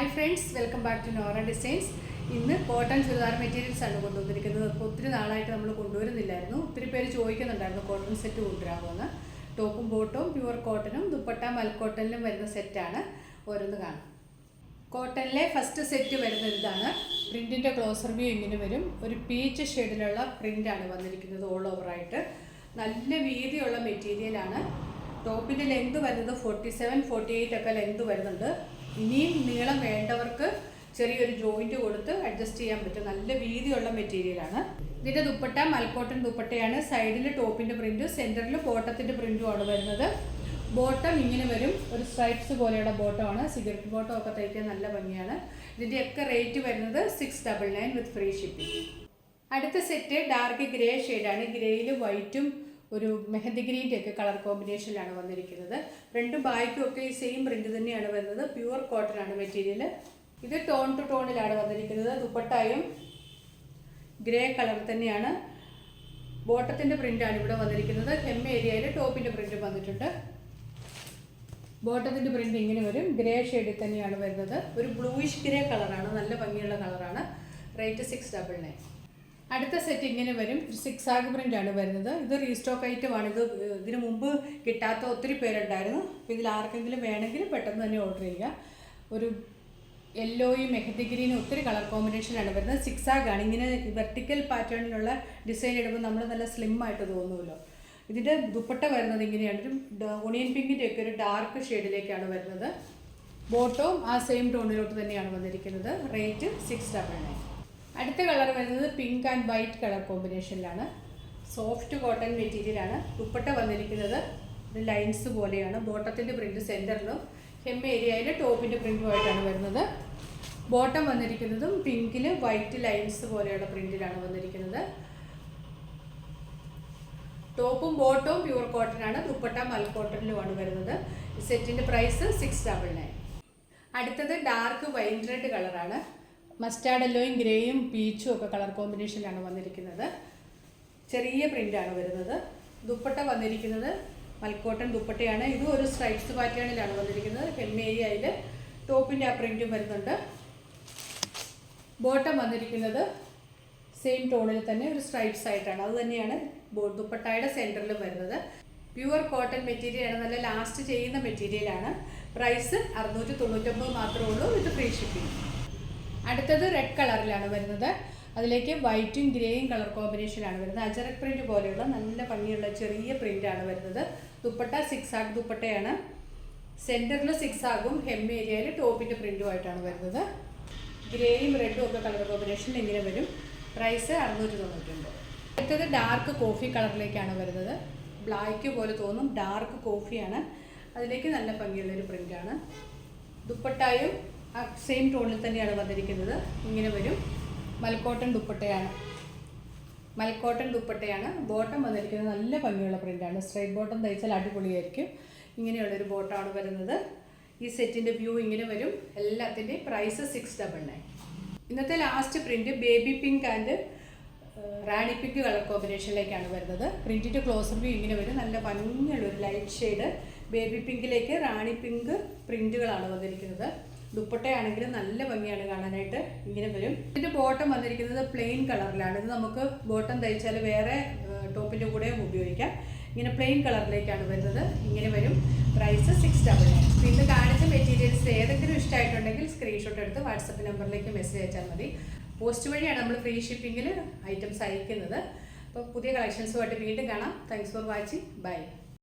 Hi friends, welcome back to Nora designs. ഇന്ന് cotton churidar materials ആണ് കൊണ്ടുവന്നിരിക്കുന്നത്. അപ്പോൾ ഒത്തിരി നാളായിട്ട് നമ്മൾ കൊണ്ടുവരുന്നില്ലായിരുന്നു. ഒത്തിരി പേര് ചോദിക്കുന്നുണ്ടായിരുന്നു കോട്ടൺ സെറ്റ് കൊണ്ടുവരാമെന്ന്. ടോപ്പും ബോട്ടും പ്യുവർ കോട്ടനും ദുപ്പട്ട മൽക്കോട്ടനിലും വരുന്ന സെറ്റാണ്. ഓരോന്ന് കാണാം. കോട്ടണിലെ ഫസ്റ്റ് സെറ്റ് വരുന്നത് ഇതാണ്. പ്രിൻറ്റിൻ്റെ ക്ലോസർ വ്യൂ ഇങ്ങനെ വരും. ഒരു പീച്ച് ഷെയ്ഡിലുള്ള പ്രിൻ്റാണ് വന്നിരിക്കുന്നത് ഓൾ ഓവറായിട്ട്. നല്ല വീതിയുള്ള മെറ്റീരിയലാണ്. ടോപ്പിൻ്റെ ലെങ്ത് വരുന്നത് 47-48 ഒക്കെ ലെങ്ത് വരുന്നുണ്ട്. ഇനിയും നീളം വേണ്ടവർക്ക് ചെറിയൊരു ജോയിൻറ്റ് കൊടുത്ത് അഡ്ജസ്റ്റ് ചെയ്യാൻ പറ്റും. നല്ല വീതിയുള്ള മെറ്റീരിയലാണ്. ഇതിൻ്റെ ദുപ്പട്ട മൽക്കോട്ടൺ ദുപ്പട്ടയാണ്. സൈഡിൽ ടോപ്പിൻ്റെ പ്രിൻറ്റും സെൻറ്ററിൽ ബോട്ടത്തിൻ്റെ പ്രിൻറ്റുമാണ് വരുന്നത്. ബോട്ടം ഇങ്ങനെ വരും. ഒരു സ്ട്രൈപ്സ് പോലെയുള്ള ബോട്ടമാണ്. സിഗരറ്റ് ബോട്ടം ഒക്കെ തയ്ക്കാൻ നല്ല ഭംഗിയാണ്. ഇതിൻ്റെയൊക്കെ റേറ്റ് വരുന്നത് 699 വിത്ത് ഫ്രീ ഷിപ്പിംഗ്. അടുത്ത സെറ്റ് ഡാർക്ക് ഗ്രേ ഷെയ്ഡാണ്. ഗ്രേയിൽ വൈറ്റും ഒരു മെഹന്തി ഗ്രീൻ്റെ ഒക്കെ കളർ കോമ്പിനേഷനിലാണ് വന്നിരിക്കുന്നത്. ഫ്രണ്ടും ബാക്കും ഒക്കെ ഈ സെയിം പ്രിന്റ് തന്നെയാണ് വരുന്നത്. പ്യുവർ കോട്ടൺ ആണ് മെറ്റീരിയൽ. ഇത് ടോൺ ടു ടോണിലാണ് വന്നിരിക്കുന്നത്. ദുപ്പട്ടായും ഗ്രേ കളർ തന്നെയാണ്. ബോട്ടത്തിൻ്റെ പ്രിൻ്റാണ് ഇവിടെ വന്നിരിക്കുന്നത്. ഹെം ഏരിയയിൽ ടോപ്പിൻ്റെ പ്രിന്റ് വന്നിട്ടുണ്ട്. ബോട്ടത്തിൻ്റെ പ്രിന്റ് ഇങ്ങനെ വരും. ഗ്രേ ഷെയ്ഡിൽ തന്നെയാണ് വരുന്നത്. ഒരു ബ്ലൂയിഷ് ഗ്രേ കളറാണ്. നല്ല ഭംഗിയുള്ള കളറാണ്. റേറ്റ് 699. അടുത്ത സെറ്റ് ഇങ്ങനെ വരും. ഒരു 6 ആഗ് പ്രിൻ്റാണ് വരുന്നത്. ഇത് റീസ്റ്റോക്ക് ഐറ്റമാണ്. ഇതിന് മുമ്പ് കിട്ടാത്ത ഒത്തിരി പേരുണ്ടായിരുന്നു. അപ്പോൾ ഇതിൽ ആർക്കെങ്കിലും വേണമെങ്കിൽ പെട്ടെന്ന് തന്നെ ഓർഡർ ചെയ്യുക. ഒരു യെല്ലോയും മെഹന്തി ഗ്രീനും ഒത്തിരി കളർ കോമ്പിനേഷനാണ് വരുന്നത്. 6 ആഗാണ്. ഇങ്ങനെ വെർട്ടിക്കൽ പാറ്റേണിലുള്ള ഡിസൈൻ ഇടുമ്പോൾ നമ്മൾ നല്ല സ്ലിം ആയിട്ട് തോന്നുമല്ലോ. ഇതിൻ്റെ ദുപ്പട്ട വരുന്നത് ഇങ്ങനെയാണ്. ഒരു ഓണിയൻ പിങ്കിൻ്റെ ഒക്കെ ഒരു ഡാർക്ക് ഷെയ്ഡിലേക്കാണ് വരുന്നത്. ബോട്ടവും ആ സെയിം ടോണിലോട്ട് തന്നെയാണ് വന്നിരിക്കുന്നത്. റേറ്റ് 699. അടുത്ത കളർ വരുന്നത് പിങ്ക് ആൻഡ് വൈറ്റ് കളർ കോമ്പിനേഷനിലാണ്. സോഫ്റ്റ് കോട്ടൺ മെറ്റീരിയലാണ്. ദുപ്പട്ട വന്നിരിക്കുന്നത് ഒരു ലൈൻസ് പോലെയാണ്. ബോട്ടത്തിൻ്റെ പ്രിൻറ്റ് സെൻറ്ററിലും ഹെം ഏരിയയിൽ ടോപ്പിൻ്റെ പ്രിൻറ്റുമായിട്ടാണ് വരുന്നത്. ബോട്ടം വന്നിരിക്കുന്നതും പിങ്കിൽ വൈറ്റ് ലൈൻസ് പോലെയുള്ള പ്രിൻറ്റിലാണ് വന്നിരിക്കുന്നത്. ടോപ്പും ബോട്ടവും പ്യുവർ കോട്ടനാണ്. ദുപ്പട്ട മൽക്കോട്ടനിലുമാണ് വരുന്നത്. സെറ്റിൻ്റെ പ്രൈസ് 699. അടുത്തത് ഡാർക്ക് വൈൻ റെഡ് കളറാണ്. മസ്റ്റാർഡ് യെല്ലോയും ഗ്രേയും പീച്ചും ഒക്കെ കളർ കോമ്പിനേഷനിലാണ് വന്നിരിക്കുന്നത്. ചെറിയ പ്രിൻ്റാണ് വരുന്നത്. ദുപ്പട്ട വന്നിരിക്കുന്നത് മൽക്കോട്ടൺ ദുപ്പട്ടയാണ്. ഇതും ഒരു സ്ട്രൈപ്സ് പാറ്റേണിലാണ് വന്നിരിക്കുന്നത്. ഹെം ഏരിയയിൽ ടോപ്പിൻ്റെ ആ പ്രിൻറ്റും വരുന്നുണ്ട്. ബോട്ടം വന്നിരിക്കുന്നത് സെയിം ടോണിൽ തന്നെ ഒരു സ്ട്രൈപ്സ് ആയിട്ടാണ്. അത് തന്നെയാണ് ദുപ്പട്ടയുടെ സെൻറ്ററിലും വരുന്നത്. പ്യുവർ കോട്ടൺ മെറ്റീരിയലാണ്. നല്ല ലാസ്റ്റ് ചെയ്യുന്ന മെറ്റീരിയലാണ്. പ്രൈസ് 699 മാത്രമേ ഉള്ളൂ വിത്ത് ഫ്രീ ഷിപ്പിംഗ്. അടുത്തത് റെഡ് കളറിലാണ് വരുന്നത്. അതിലേക്ക് വൈറ്റും ഗ്രേയും കളർ കോമ്പിനേഷനാണ് വരുന്നത്. അജറക് പ്രിൻറ്റ് പോലെയുള്ള നല്ല ഭംഗിയുള്ള ചെറിയ പ്രിൻ്റാണ് വരുന്നത്. ദുപ്പട്ട 6 ആഗ് ദുപ്പട്ടയാണ്. സെൻറ്ററിൽ 6 ആഗും ഹെം ഏരിയയിൽ ടോപ്പിൻ്റെ പ്രിൻറ്റുമായിട്ടാണ് വരുന്നത്. ഗ്രേയും റെഡും ഒക്കെ കളർ കോമ്പിനേഷനിൽ ഇങ്ങനെ വരും. പ്രൈസ് 699. അടുത്തത് ഡാർക്ക് കോഫി കളറിലേക്കാണ് വരുന്നത്. ബ്ലാക്ക് പോലെ തോന്നും. ഡാർക്ക് കോഫിയാണ്. അതിലേക്ക് നല്ല ഭംഗിയുള്ളൊരു പ്രിൻ്റാണ്. ദുപ്പട്ടായും ആ സെയിം ടോണിൽ തന്നെയാണ് വന്നിരിക്കുന്നത്. ഇങ്ങനെ വരും. മൽക്കോട്ടൺ ദുപ്പട്ടയാണ്. ബോട്ടം വന്നിരിക്കുന്നത് നല്ല ഭംഗിയുള്ള പ്രിൻ്റാണ്. സ്ട്രൈറ്റ് ബോട്ടം തയ്ച്ചാൽ അടിപൊളിയായിരിക്കും. ഇങ്ങനെയുള്ളൊരു ബോട്ടമാണ് വരുന്നത്. ഈ സെറ്റിൻ്റെ വ്യൂ ഇങ്ങനെ വരും. എല്ലാത്തിൻ്റെയും പ്രൈസ് 699. ഇന്നത്തെ last print baby pink and rani pink colour കോമ്പിനേഷനിലേക്കാണ് വരുന്നത്. പ്രിൻറ്റിൻ്റെ ക്ലോസർ വ്യൂ ഇങ്ങനെ വരും. നല്ല ഭംഗിയുള്ളൊരു ലൈറ്റ് ഷെയ്ഡ് ബേബി പിങ്കിലേക്ക് റാണി പിങ്ക് പ്രിൻറ്റുകളാണ് വന്നിരിക്കുന്നത്. ദുപ്പട്ടയാണെങ്കിലും നല്ല ഭംഗിയാണ് കാണാനായിട്ട്. ഇങ്ങനെ വരും. ഇതിൻ്റെ ബോട്ടം വന്നിരിക്കുന്നത് പ്ലെയിൻ കളറിലാണ്. ഇത് നമുക്ക് ബോട്ടം തയ്ച്ചാൽ വേറെ ടോപ്പിൻ്റെ കൂടെയും ഉപയോഗിക്കാം. ഇങ്ങനെ പ്ലെയിൻ കളറിലേക്കാണ് വരുന്നത്. ഇങ്ങനെ വരും. പ്രൈസ് 699. ഇന്ന് കാണിച്ച മെറ്റീരിയൽസ് ഏതെങ്കിലും ഇഷ്ടമായിട്ടുണ്ടെങ്കിൽ സ്ക്രീൻഷോട്ട് എടുത്ത് വാട്സപ്പ് നമ്പറിലേക്ക് മെസ്സേജ് അയച്ചാൽ മതി. പോസ്റ്റ് വഴിയാണ് നമ്മൾ ഫ്രീ ഷിപ്പിങ്ങിൽ ഐറ്റംസ് അയക്കുന്നത്. അപ്പോൾ പുതിയ കളക്ഷൻസുമായിട്ട് വീണ്ടും കാണാം. Thanks for watching. ബൈ.